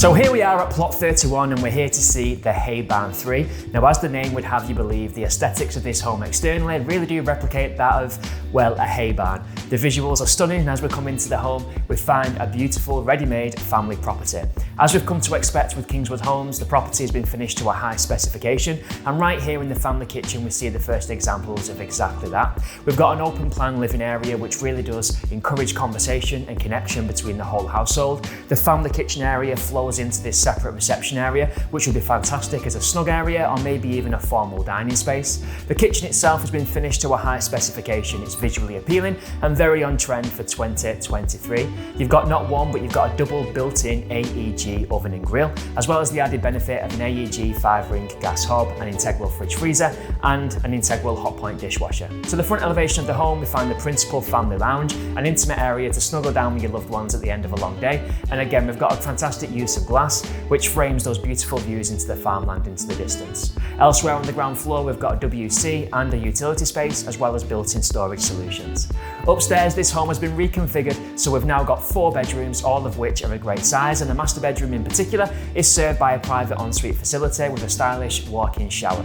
So here we are at plot 31 and we're here to see the Haybarn 3. Now, as the name would have you believe, the aesthetics of this home externally really do replicate that of, well, a hay barn. The visuals are stunning, and as we come into the home, we find a beautiful ready-made family property. As we've come to expect with Kingswood Homes, the property has been finished to a high specification, and right here in the family kitchen we see the first examples of exactly that. We've got an open plan living area which really does encourage conversation and connection between the whole household. The family kitchen area flows into this separate reception area, which will be fantastic as a snug area or maybe even a formal dining space. The kitchen itself has been finished to a high specification. It's visually appealing and very on trend for 2023. You've got not one, but you've got a double built-in AEG oven and grill, as well as the added benefit of an AEG 5-ring gas hob, an integral fridge freezer, and an integral hot point dishwasher. To the front elevation of the home, we find the principal family lounge, an intimate area to snuggle down with your loved ones at the end of a long day. And again, we've got a fantastic use of glass, which frames those beautiful views into the farmland into the distance. Elsewhere on the ground floor, we've got a WC and a utility space, as well as built-in storage solutions. Upstairs, this home has been reconfigured, so we've now got 4 bedrooms, all of which are a great size, and the master bedroom in particular is served by a private ensuite facility with a stylish walk-in shower.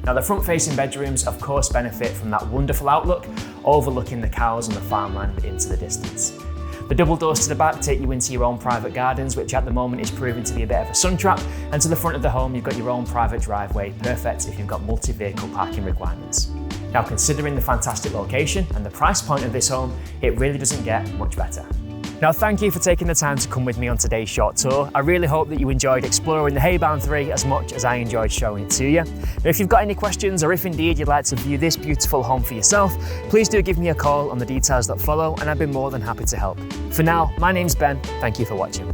Now, the front-facing bedrooms, of course, benefit from that wonderful outlook, overlooking the cows and the farmland into the distance. The double doors to the back take you into your own private gardens, which at the moment is proving to be a bit of a sun trap, and to the front of the home you've got your own private driveway, perfect if you've got multi-vehicle parking requirements. Now, considering the fantastic location and the price point of this home, it really doesn't get much better. Now, thank you for taking the time to come with me on today's short tour. I really hope that you enjoyed exploring the Haybarn 3 as much as I enjoyed showing it to you. Now, if you've got any questions, or if indeed you'd like to view this beautiful home for yourself, please do give me a call on the details that follow, and I'd be more than happy to help. For now, my name's Ben. Thank you for watching.